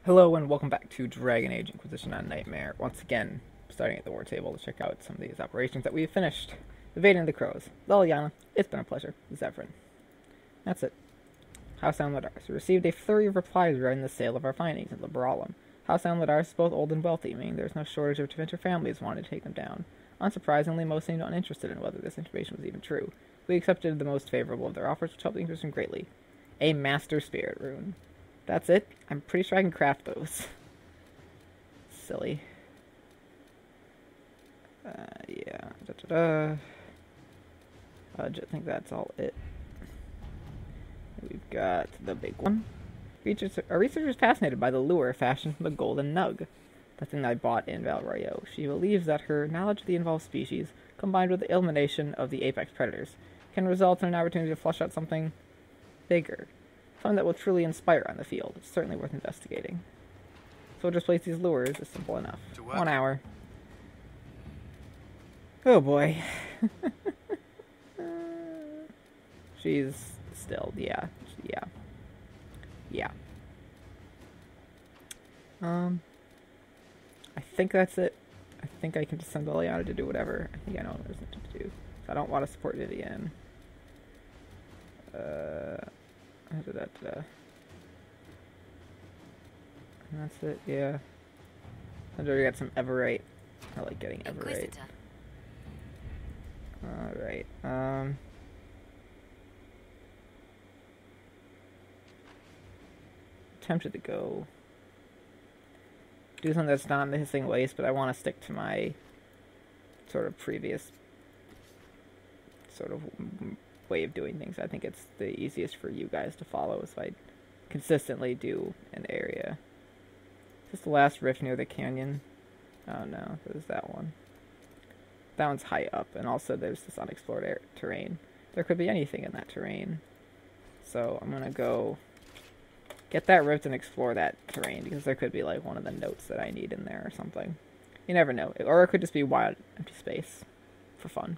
Hello and welcome back to Dragon Age Inquisition on Nightmare. Once again, starting at the war table to check out some of these operations that we've finished. Evading the crows. Liliana, it's been a pleasure. Zephyrin. That's it. House Amladars. We received a flurry of replies regarding the sale of our findings at Liberalum. House Amladars is both old and wealthy, meaning there's no shortage of venture families wanting to take them down. Unsurprisingly, most seemed uninterested in whether this information was even true. We accepted the most favorable of their offers, which helped the Inquisition greatly. A Master Spirit Rune. That's it? I'm pretty sure I can craft those. Silly. Yeah. I think that's all it. We've got the big one. Our researcher is fascinated by the lure fashioned from the golden nug, the thing I bought in Valrayo. She believes that her knowledge of the involved species, combined with the elimination of the apex predators, can result in an opportunity to flush out something bigger. Something that will truly inspire on the field. It's certainly worth investigating. So we'll just place these lures. It's simple enough. 1 hour. Oh boy. She's still, yeah. I think that's it. I think I can just send Liliana to do whatever. I think I know what there's nothing to do. So I don't want to support Vivian. That's it, yeah. I've already got some Everite. I like getting Everite. Alright, tempted to go do something that's not in the hissing waste, but I want to stick to my sort of previous sort of way of doing things. I think it's the easiest for you guys to follow if I consistently do an area. Is this the last rift near the canyon? Oh no, there's that one. That one's high up, and also there's this unexplored terrain. There could be anything in that terrain. So I'm gonna go get that rift and explore that terrain, because there could be like one of the notes that I need in there or something. You never know. Or it could just be wild empty space for fun.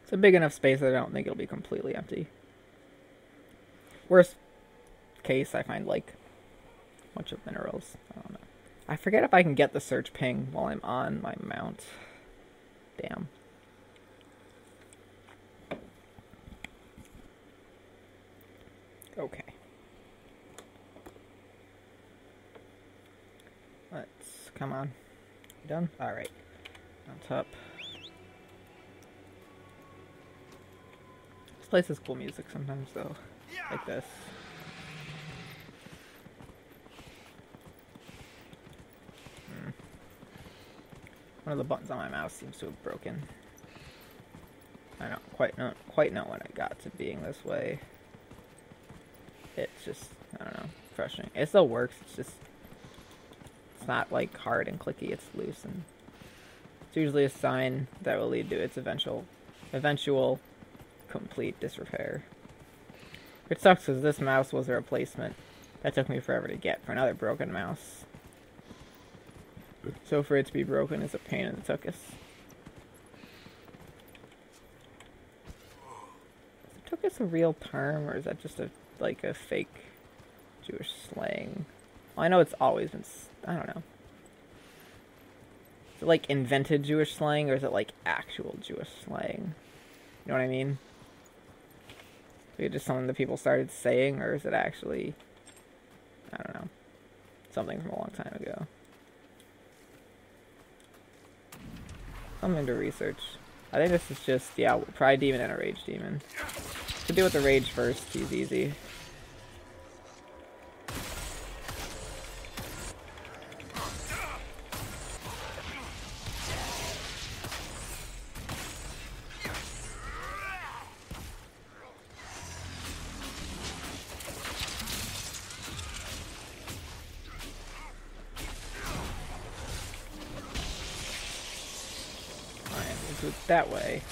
It's a big enough space that I don't think it'll be completely empty. Worst case, I find like a bunch of minerals. I don't know. I forget if I can get the search ping while I'm on my mount. Damn. Okay. Let's come on. You done? Alright. On top. This place has cool music sometimes, though. Like this. One of the buttons on my mouse seems to have broken. I don't quite know when I got to being this way. It's just, I don't know, frustrating. It still works, it's just, it's not like hard and clicky, it's loose, and it's usually a sign that will lead to its eventual complete disrepair. It sucks because this mouse was a replacement that took me forever to get for another broken mouse. So for it to be broken is a pain in the tuchus. Is tuchus a real term, or is that just like a fake Jewish slang? Well, I know it's always been, I don't know. Is it like invented Jewish slang, or is it like actual Jewish slang? You know what I mean? Is it just something that people started saying, or is it actually, I don't know, something from a long time ago? Something to research. I think this is just, yeah, Pride Demon and a Rage Demon. To deal with the Rage first, he's easy. That way.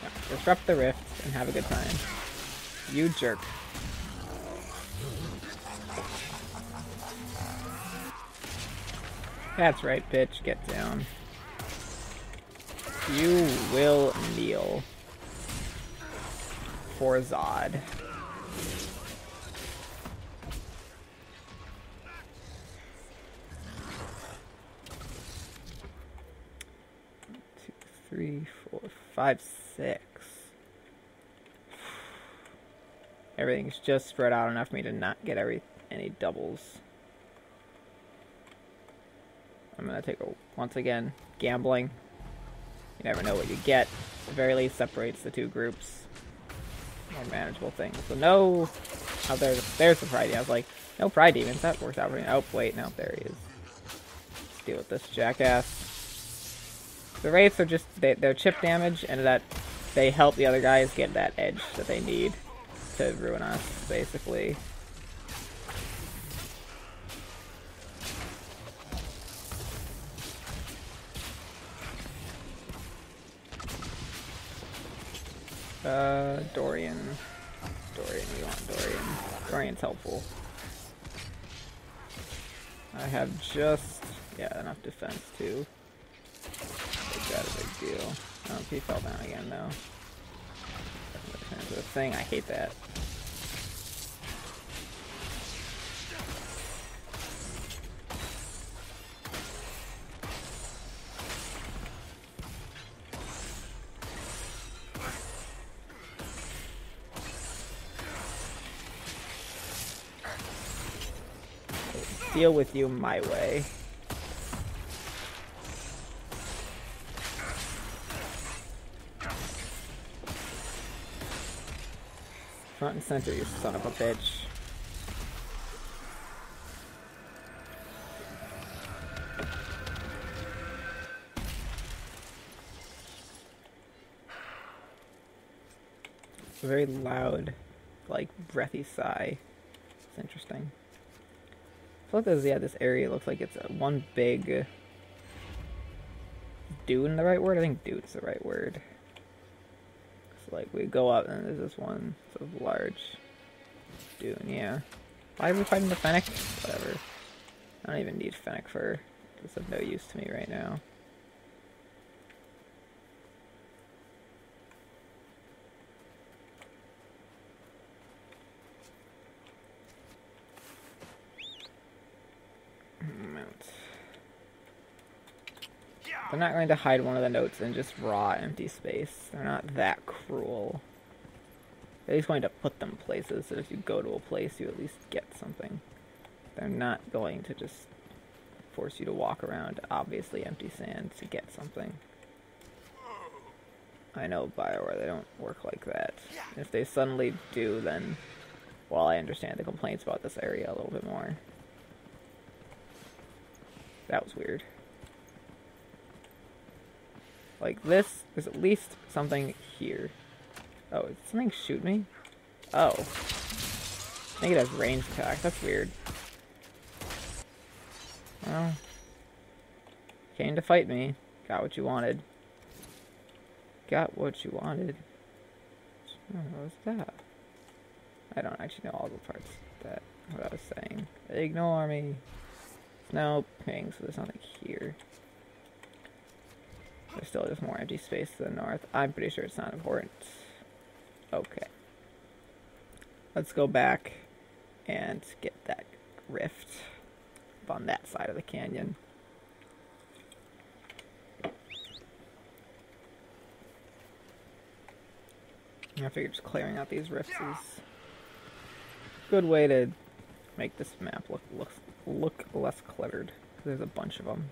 Now, disrupt the rift and have a good time. You jerk. That's right, bitch. Get down. You will kneel. for Zod. Two, 3, 4, 5, 6. Everything's just spread out enough for me to not get any doubles. I'm gonna take once again, gambling. You never know what you get. At the very least, separates the two groups. More manageable things. So no... Oh, there's the Pride Demon. I was like, no Pride Demons. That works out for me. Oh, wait, no, there he is. Let's deal with this jackass. The Wraiths are just... They're chip damage, and that they help the other guys get that edge that they need to ruin us, basically. Dorian. We want Dorian. Dorian's helpful. I have just, enough defense too. Make that a big deal. Oh, he fell down again though. Turn into a thing. I hate that. Deal with you my way. Front and center, you son of a bitch. It's a very loud, like, breathy sigh. It's interesting. I feel like this area looks like it's one big... Dune the right word? I think dune's the right word. So like we go up and there's this one sort of large dune, yeah. Why are we fighting the Fennec? Whatever. I don't even need Fennec for... It's of no use to me right now. They're not going to hide one of the notes in just raw empty space. They're not that cruel. They're at least going to put them places so if you go to a place you at least get something. They're not going to just force you to walk around obviously empty sand to get something. I know BioWare, they don't work like that. If they suddenly do, then, well, I understand the complaints about this area a little bit more. That was weird. Like this, there's at least something here. Oh, did something shoot me? Oh. I think it has ranged attack. That's weird. Well, came to fight me. Got what you wanted. Got what you wanted. Oh, what was that? I don't actually know all the parts that what I was saying. Ignore me. No ping, so there's nothing here. There's still just more empty space to the north. I'm pretty sure it's not important. Okay. Let's go back and get that rift up on that side of the canyon. I figure just clearing out these rifts is a good way to make this map look less cluttered. There's a bunch of them.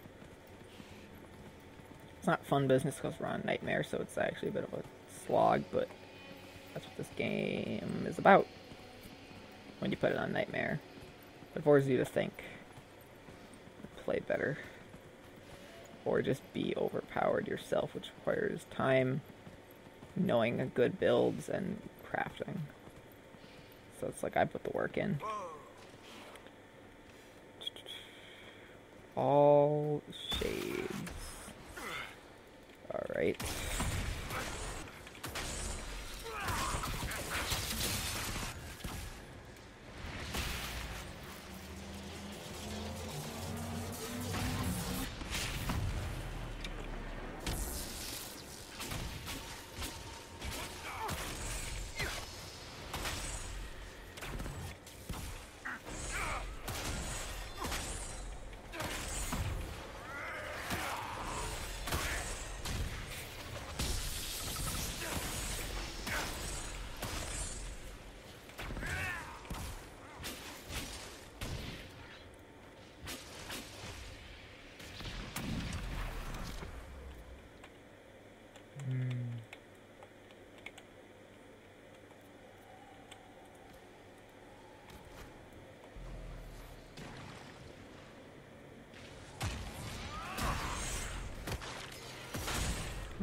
It's not fun business because we're on Nightmare, so it's actually a bit of a slog, but that's what this game is about when you put it on Nightmare. It forces you to think, play better, or just be overpowered yourself, which requires time, knowing good builds, and crafting. So it's like I put the work in. All shades. Alright.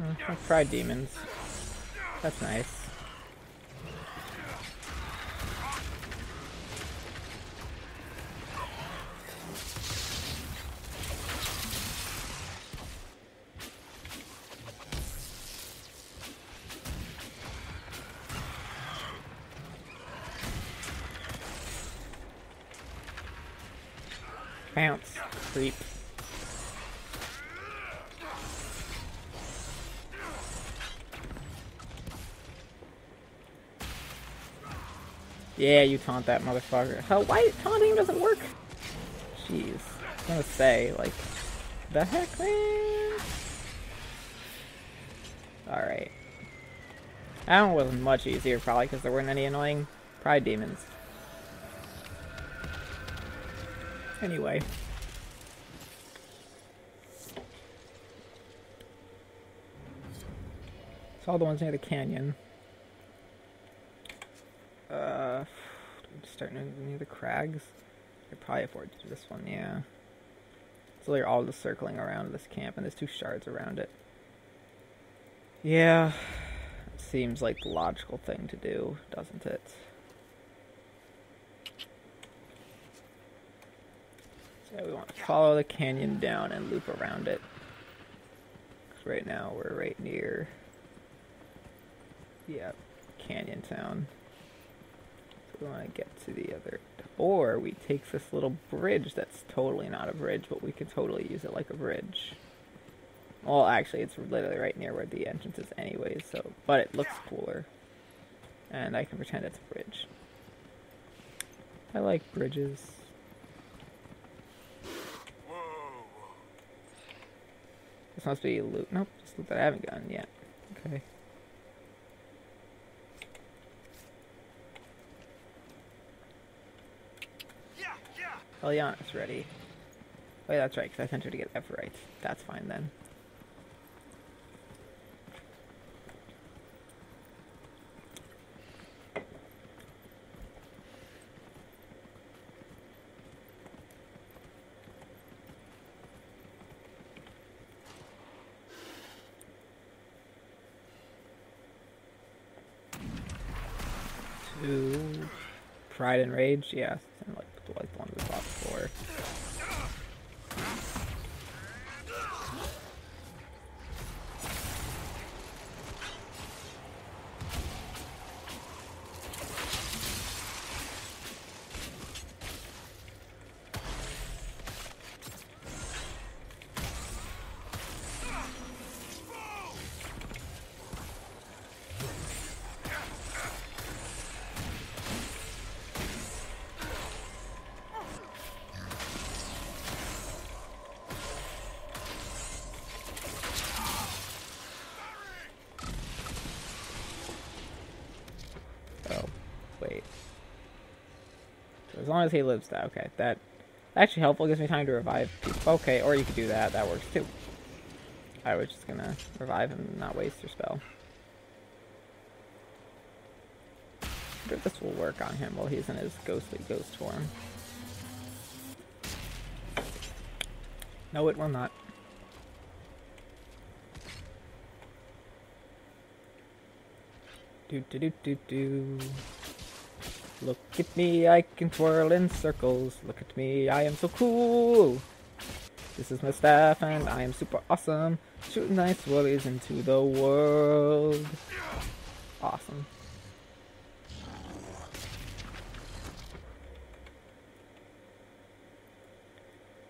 I've tried demons. That's nice. Bounce. Creep. Yeah, you taunt that motherfucker. Hell, why taunting doesn't work? Jeez. I was gonna say, like, the heck, man? Alright. That one was much easier, probably, because there weren't any annoying pride demons. Anyway. It's all the ones near the canyon. Starting near the crags. I could probably afford to do this one, yeah. So they're all just circling around this camp, and there's 2 shards around it. Yeah. Seems like the logical thing to do, doesn't it? So we want to follow the canyon down and loop around it. Because right now we're right near, yeah, Canyon Town. So we want to get to the other, or we take this little bridge that's totally not a bridge, but we could totally use it like a bridge. Well, actually, it's literally right near where the entrance is anyways, so, but it looks cooler. And I can pretend it's a bridge. I like bridges. This must be loot. Nope, just loot that I haven't gotten yet. Okay. Eliana's ready. Wait, that's right, because I sent her to get F right. That's fine then. Pride and Rage, yeah, like the one we fought before. As long as he lives that, okay, that's actually helpful, gives me time to revive people. Okay, or you could do that, that works too. I was just gonna revive him and not waste your spell. I wonder if this will work on him while he's in his ghostly ghost form. No, it will not. Do. Look at me, I can twirl in circles. Look at me, I am so cool. This is my staff and I am super awesome. Shooting nice swirlies into the world. Awesome.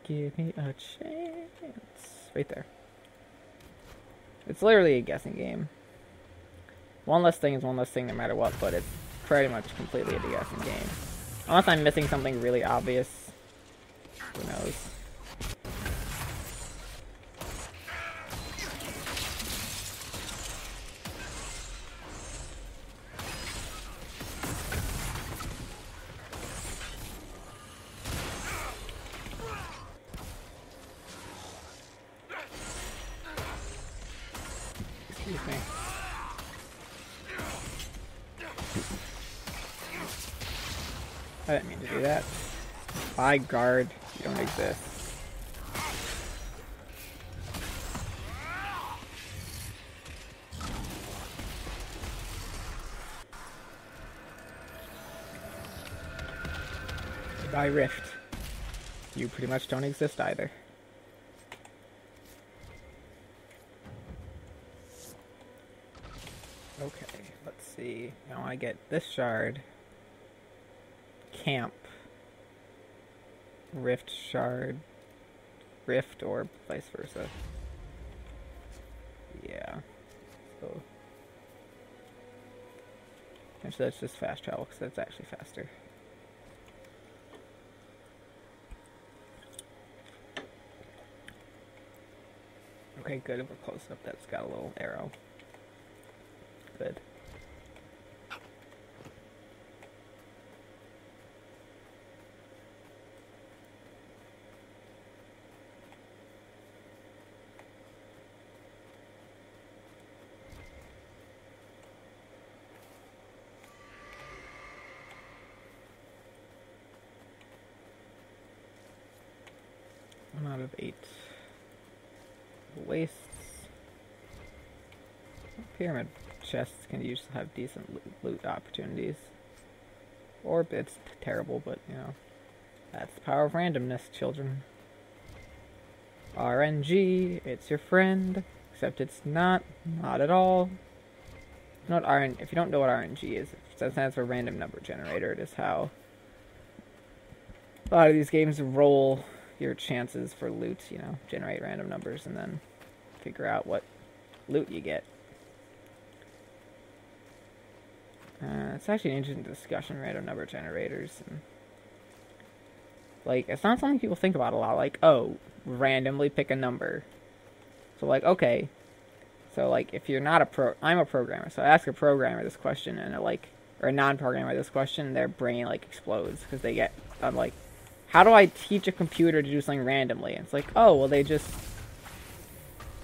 Give me a chance. Right there. It's literally a guessing game. One less thing is one less thing no matter what, but it's pretty much completely a guessing game. Unless I'm missing something really obvious. Who knows? Excuse me. I didn't mean to do that. By guard, you don't exist. By Rift. You pretty much don't exist either. Okay, let's see. Now I get this shard. Camp. Rift shard. Rift or vice versa. Yeah. So. Actually, that's just fast travel because that's actually faster. Okay, good. If we're close up, that's got a little arrow. Good. One out of 8. Wastes. Pyramid chests can usually have decent loot opportunities. Or it's terrible, but you know, that's the power of randomness, children. RNG, it's your friend, except it's not at all. If you don't know what RNG is, it stands for random number generator. It is how a lot of these games roll your chances for loot, you know, generate random numbers and then figure out what loot you get. It's actually an interesting discussion, random number generators. And, like, it's not something people think about a lot. Like, oh, randomly pick a number. So, like, okay. So, like, if you're not I'm a programmer, so I ask a programmer this question, and or a non-programmer this question, their brain, like, explodes, because they get, I'm like, how do I teach a computer to do something randomly? And it's like, oh, well, they just,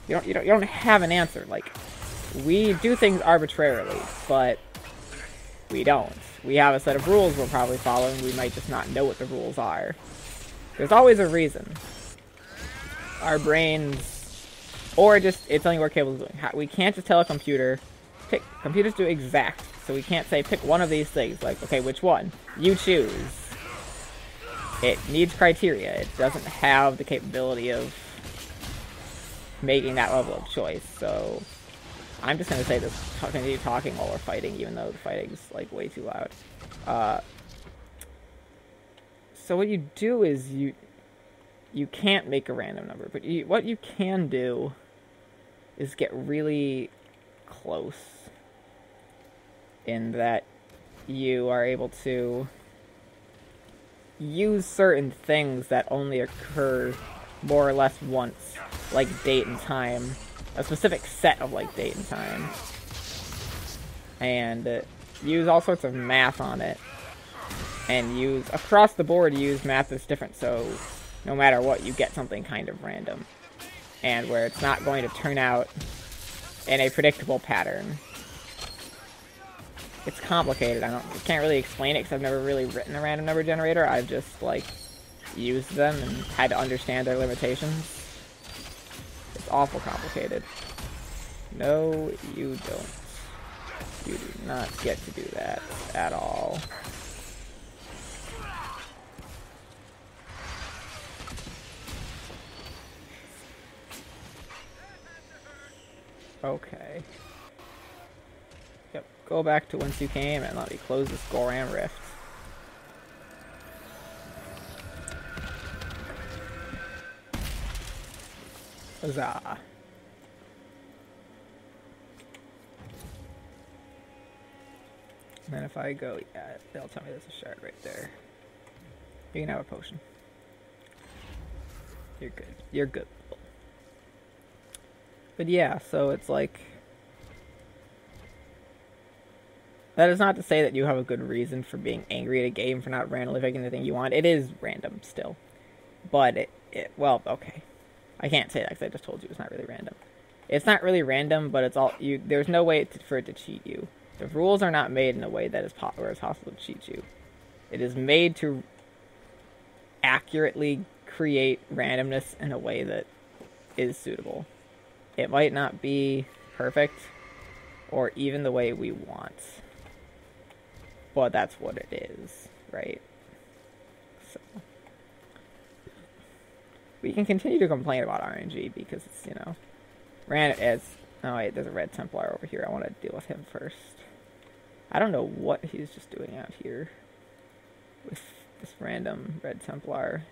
you don't have an answer. Like, we do things arbitrarily, but we don't. We have a set of rules we're probably following. We might just not know what the rules are. There's always a reason. Our brains, or just, it's something we're capable of doing. We can't just tell a computer, computers do exact, so we can't say pick one of these things. Like, okay, which one? You choose. It needs criteria. It doesn't have the capability of making that level of choice, so I'm just going to say this, continue talking while we're fighting, even though the fighting's, like, way too loud. So what you do is you can't make a random number, but what you can do is get really close in that you are able to use certain things that only occur more or less once, like date and time. A specific set of, like, date and time. And use all sorts of math on it. And use, across the board, use math that's different, so no matter what, you get something kind of random. And where it's not going to turn out in a predictable pattern. It's complicated. I can't really explain it because I've never really written a random number generator. I've just, like, used them and had to understand their limitations. It's awful complicated. No, you don't. You do not get to do that at all. Okay. Yep, go back to whence you came and let me close this Goran Rift. Huzzah. And then if I go, yeah, they'll tell me there's a shard right there. You can have a potion. You're good. You're good. But yeah, so it's like, that is not to say that you have a good reason for being angry at a game for not randomly picking the thing you want. It is random still. But well, okay. I can't say that because I just told you it's not really random. It's not really random, but it's all there's no way for it to cheat you. The rules are not made in a way that is where it's possible to cheat you. It is made to accurately create randomness in a way that is suitable. It might not be perfect or even the way we want, but that's what it is, right? So we can continue to complain about RNG because it's, you know, oh wait, there's a red Templar over here. I want to deal with him first. I don't know what he's just doing out here with this random red Templar.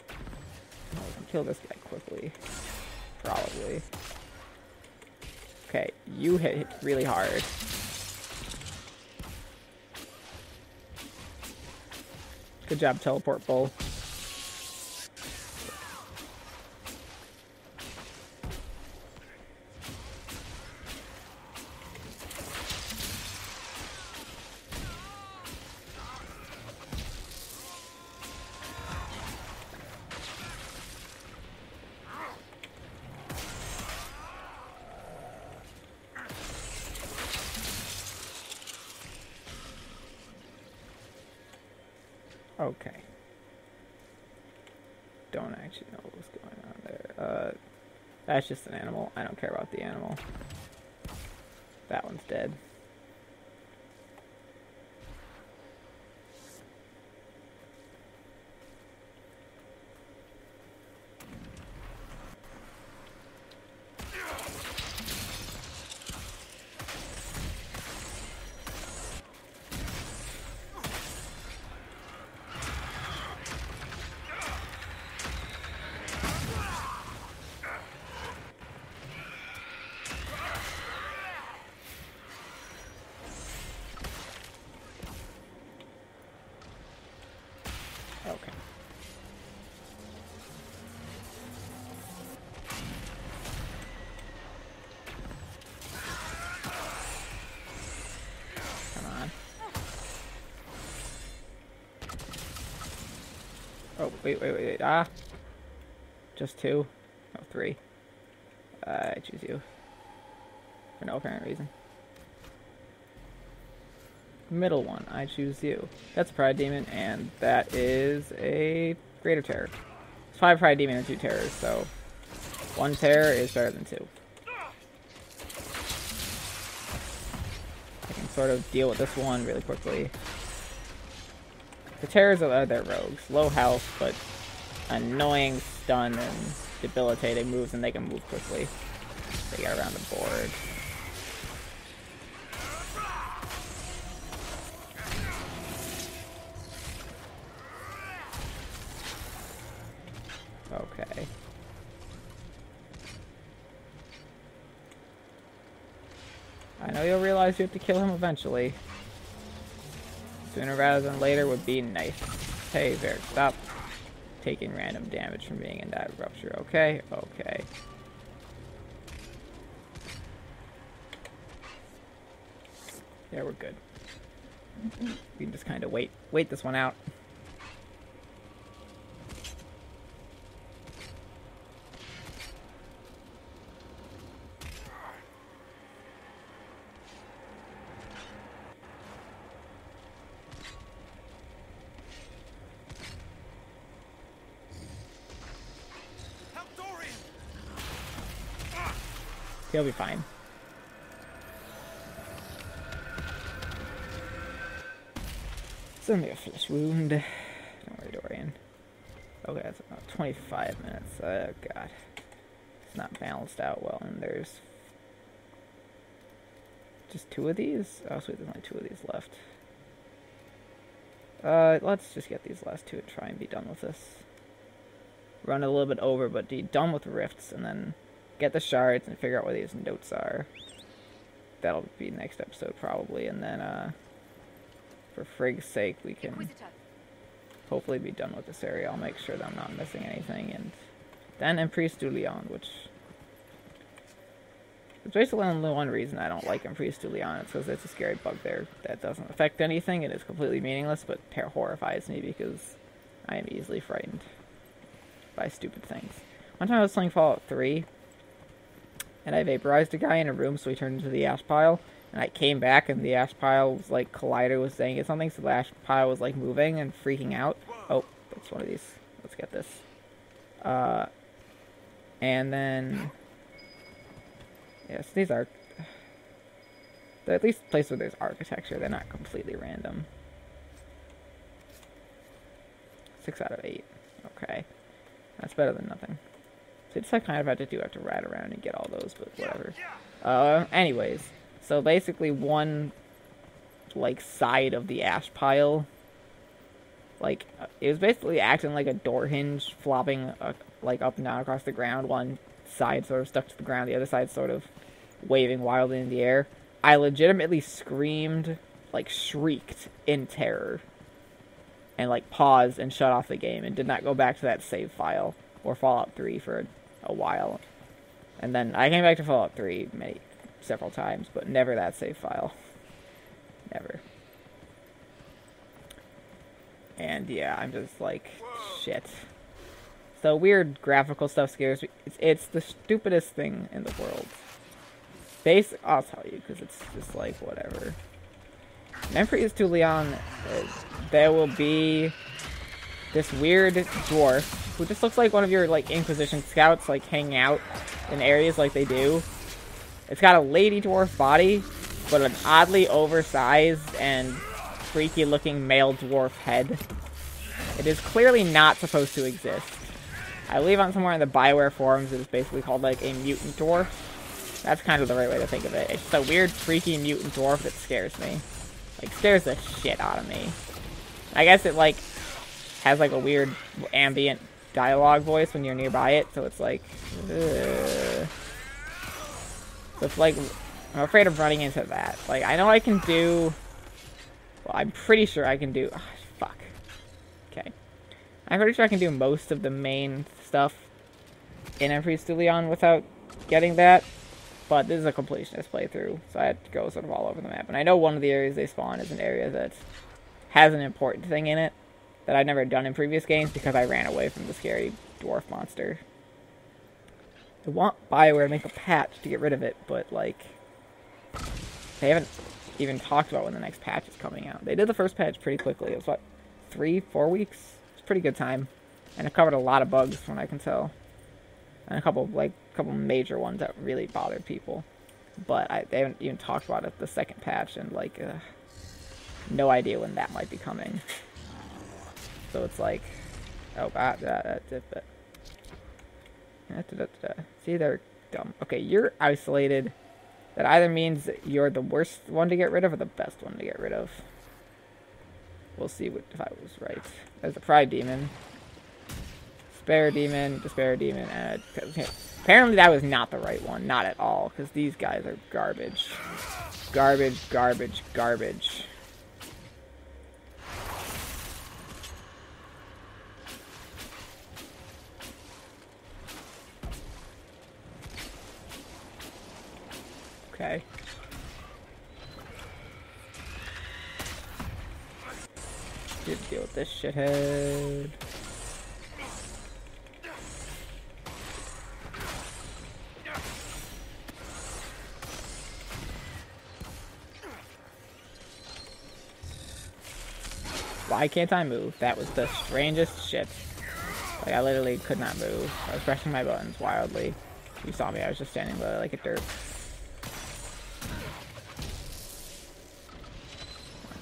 Oh, we can kill this guy quickly. Probably. Okay, you hit really hard. Good job, Teleport Bull. Okay. Don't actually know what's going on there. That's just an animal. I don't care about the animal. That one's dead. Okay. Come on. Oh, wait. Ah. Just two? No, three. I choose you. For no apparent reason. Middle one, I choose you. That's a Pride Demon, and that is a Greater Terror. It's 5 Pride Demon and 2 Terrors, so 1 Terror is better than 2. I can sort of deal with this one really quickly. The Terrors are their rogues. Low health, but annoying stun and debilitating moves, and they can move quickly. They get around the board. Okay. I know you'll realize you have to kill him eventually. Sooner rather than later would be nice. Hey, Varric, stop taking random damage from being in that rupture. Okay? Okay. Yeah, we're good. We can just kind of wait this one out. He'll be fine. Send me a flesh wound. Don't worry, Dorian. Okay, that's about 25 minutes. Oh, God. It's not balanced out well, and there's just 2 of these? Oh, sweet, there's only 2 of these left. Let's just get these last 2 and try and be done with this. Run a little bit over, but be done with the rifts, and then get the shards and figure out where these notes are. That'll be next episode, probably, and then, for Frigg's sake, we can hopefully be done with this area. I'll make sure that I'm not missing anything, and then Emprise du Lion, which is basically the only one reason I don't like Emprise du Lion. It's because it's a scary bugbear that doesn't affect anything. It is completely meaningless, but horrifies me because I am easily frightened by stupid things. One time I was playing Fallout 3, and I vaporized a guy in a room, so he turned into the ash pile. And I came back, and the ash pile was like, Collider was saying something, so the ash pile was like moving and freaking out. Oh, that's one of these. Let's get this. And then, yes, these are, they're at least places where there's architecture. They're not completely random. 6 out of 8. Okay. That's better than nothing. So I kind of have to ride around and get all those, but whatever. Anyways. So basically one, like, side of the ash pile, like, it was basically acting like a door hinge, flopping, like, up and down across the ground. One side sort of stuck to the ground, the other side sort of waving wildly in the air. I legitimately screamed, like, shrieked in terror. And, like, paused and shut off the game and did not go back to that save file or Fallout 3 for a while. And then I came back to Fallout 3 several times, but never that save file. Never. And yeah, I'm just like, shit. So weird graphical stuff scares me. It's the stupidest thing in the world. I'll tell you, because it's just like, whatever. Memphis to Leon, there will be this weird dwarf who just looks like one of your, like, Inquisition scouts, like, hanging out in areas like they do. It's got a lady dwarf body, but an oddly oversized and freaky-looking male dwarf head. It is clearly not supposed to exist. I believe on somewhere in the Bioware forums it is basically called, like, a mutant dwarf. That's kind of the right way to think of it. It's just a weird, freaky mutant dwarf that scares me. Like, scares the shit out of me. I guess it, like, has, like, a weird ambient dialogue voice when you're nearby it, so it's like, ugh. So it's like, I'm afraid of running into that. Like, I know I can do, well, I'm pretty sure I can do, fuck. Okay. I'm pretty sure I can do most of the main stuff in Empress de Leon without getting that. But this is a completionist playthrough, so I had to go sort of all over the map. And I know one of the areas they spawn is an area that has an important thing in it that I've never done in previous games because I ran away from the scary dwarf monster. I want Bioware to make a patch to get rid of it, but, like, they haven't even talked about when the next patch is coming out. They did the first patch pretty quickly. It was, what, 3-4 weeks? It's a pretty good time. And it covered a lot of bugs, from what I can tell. And a couple major ones that really bothered people. But they haven't even talked about it, the second patch, and, like, no idea when that might be coming. So it's like, oh, see, they're dumb. Okay, you're isolated. That either means that you're the worst one to get rid of or the best one to get rid of. We'll see if I was right. There's a Pride Demon. Despair Demon, and apparently that was not the right one. Not at all, because these guys are garbage. Garbage, garbage, garbage. Okay. Need to deal with this shithead. Why can't I move? That was the strangest shit. Like, I literally could not move. I was pressing my buttons wildly. You saw me, I was just standing there like a derp.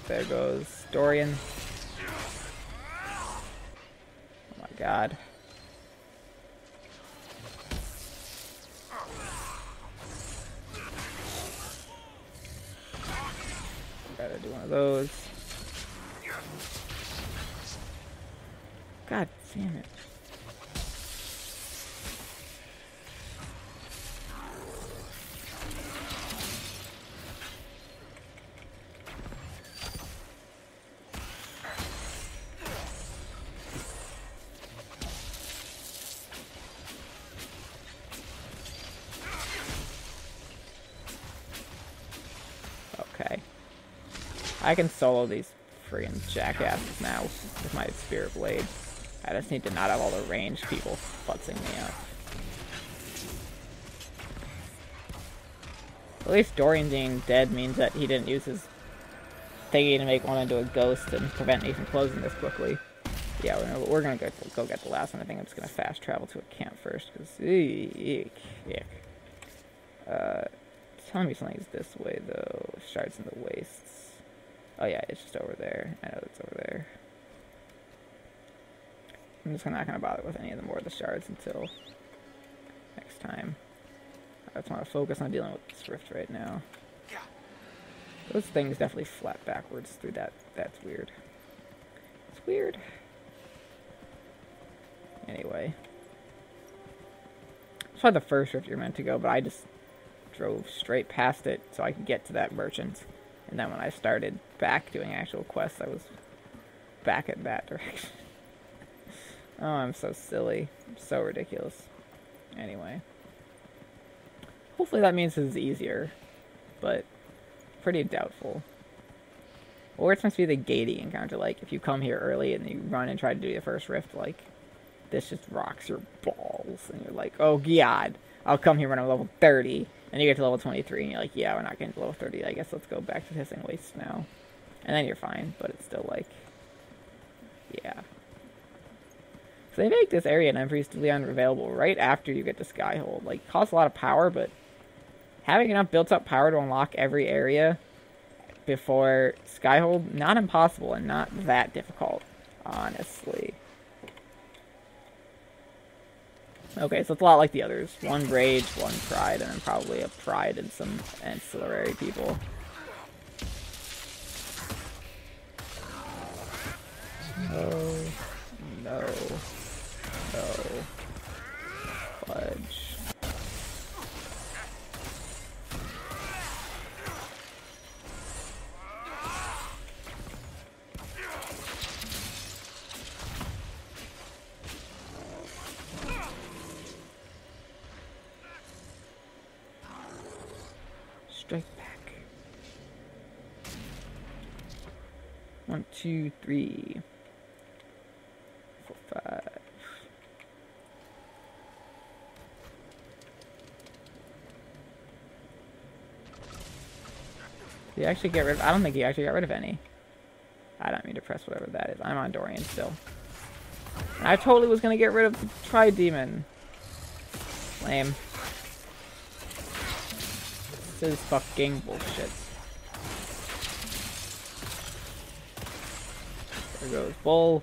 There goes Dorian. Oh my god. Gotta do one of those. God damn it. Okay. I can solo these friggin' jackasses now with my Spirit Blade. I just need to not have all the ranged people futzing me up. At least Dorian being dead means that he didn't use his thingy to make one into a ghost and prevent me from closing this quickly. Yeah, we're gonna go get the last one. I think I'm just gonna fast travel to a camp first, because telling me something's this way though. Shards in the wastes. Oh yeah, it's just over there. I know it's over there. I'm just not going to bother with any of the more of the shards until next time. I just want to focus on dealing with this rift right now. Those things definitely flap backwards through that. That's weird. It's weird. Anyway. That's probably the first rift you're meant to go, but I just drove straight past it so I could get to that merchant. And then when I started back doing actual quests, I was back in that direction. Oh, I'm so silly. So ridiculous. Anyway. Hopefully that means this is easier, but pretty doubtful. Or it's supposed to be the gatey encounter, like if you come here early and you run and try to do the first rift, like this just rocks your balls, and you're like, oh god, I'll come here when I'm level 30, and you get to level 23, and you're like, yeah, we're not getting to level 30, I guess let's go back to Hissing Wastes now. And then you're fine, but it's still like, yeah. So they make this area unprecedented unavailable right after you get to Skyhold. Like, it costs a lot of power, but having enough built-up power to unlock every area before Skyhold, not impossible and not that difficult, honestly. Okay, so it's a lot like the others. One Rage, one Pride, and then probably a Pride and some ancillary people. No. No. No. Fudge. Strike back. 1, 2, 3, 4, 5. Did you actually get rid of... I don't think you actually got rid of any. I don't mean to press whatever that is. I'm on Dorian still. And I totally was going to get rid of the Tri-Demon. Lame. This is fucking bullshit. There goes Bull.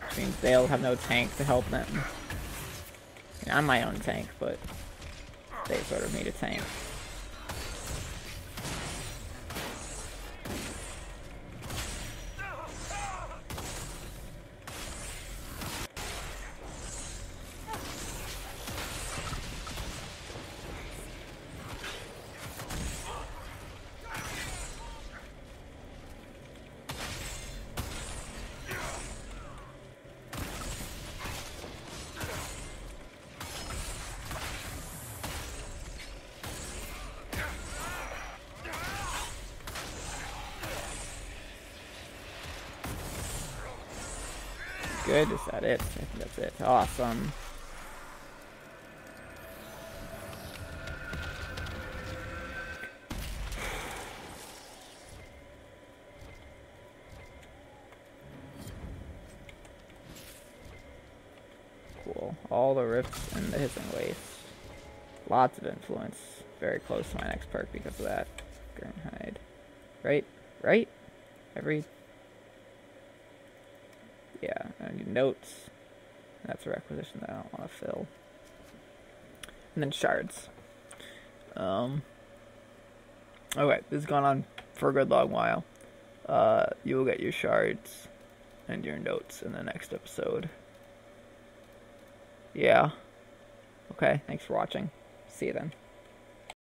Which means they'll have no tank to help them. I mean, I'm my own tank, but they sort of need a tank. Good, is that it? I think that's it. Awesome. Cool. All the rifts and the Hissing Wastes. Lots of influence. Very close to my next perk because of that. Gurnhide. Right? Right? Every... Yeah, I need notes. That's a requisition that I don't want to fill. And then shards. Okay, this has gone on for a good long while. You will get your shards and your notes in the next episode. Yeah. Okay, thanks for watching. See you then.